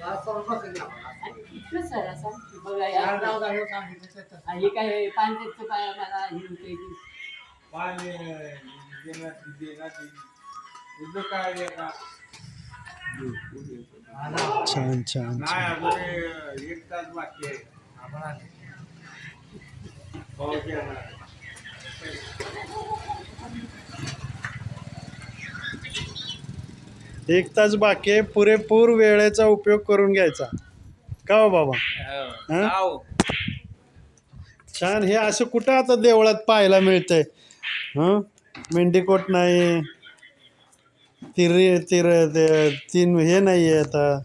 कुठलं सर असं बघा हे काय पानचं पाय मला हे होते छान छान छान. एक तास बाकी आहे. एक तास बाकी आहे, पुरेपूर वेळेचा उपयोग करून घ्यायचा का हो बाबा. हं? छान. हे असं कुठं आता देवळात पाहायला मिळतंय. हं, मेंढीकोट नाही, तीन हे नाही आहे आता.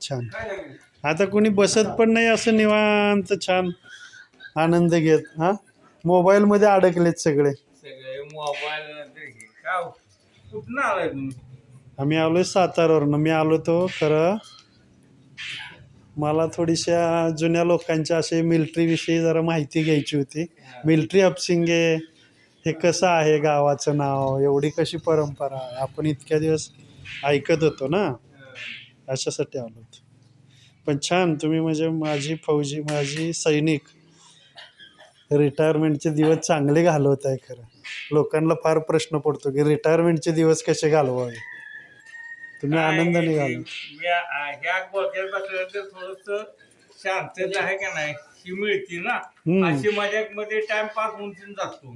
छान. आता कोणी बसत पण नाही असं निवांत छान आनंद घेत. हा, मोबाईलमध्ये अडकलेत सगळे. कुठं आलाय तुम्ही? आम्ही आलोय सातारावरून. मी आलो तो खरं मला थोडीशा जुन्या लोकांच्या असे मिलिटरीविषयी जरा माहिती घ्यायची होती. मिलिटरी हापसिंगे हे कसं आहे, गावाचं नाव, एवढी कशी परंपरा, आपण इतक्या दिवस ऐकत होतो ना, अशासाठी आलो होतो. पण छान तुम्ही म्हणजे माझी सैनिक रिटायरमेंटचे दिवस चांगले घालवत आहे. खरं लोकांना फार प्रश्न पडतो की रिटायरमेंटचे दिवस कसे घालवावे. तुम्ही आनंदाने घालवा. ह्या गोक्यात बसल्यानंतर थोडस शांतता आहे का नाही ही मिळते ना, अशी मजाक मध्ये टाइमपास होऊन जातो.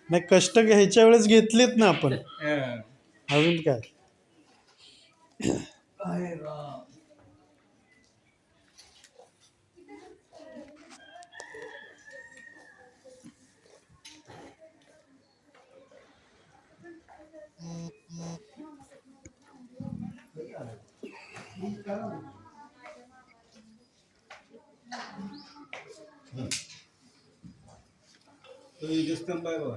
नाही, कष्ट घ्यायच्या वेळेस घेतलेत ना आपण, अजून काय. तो दिसतं बाय बघा.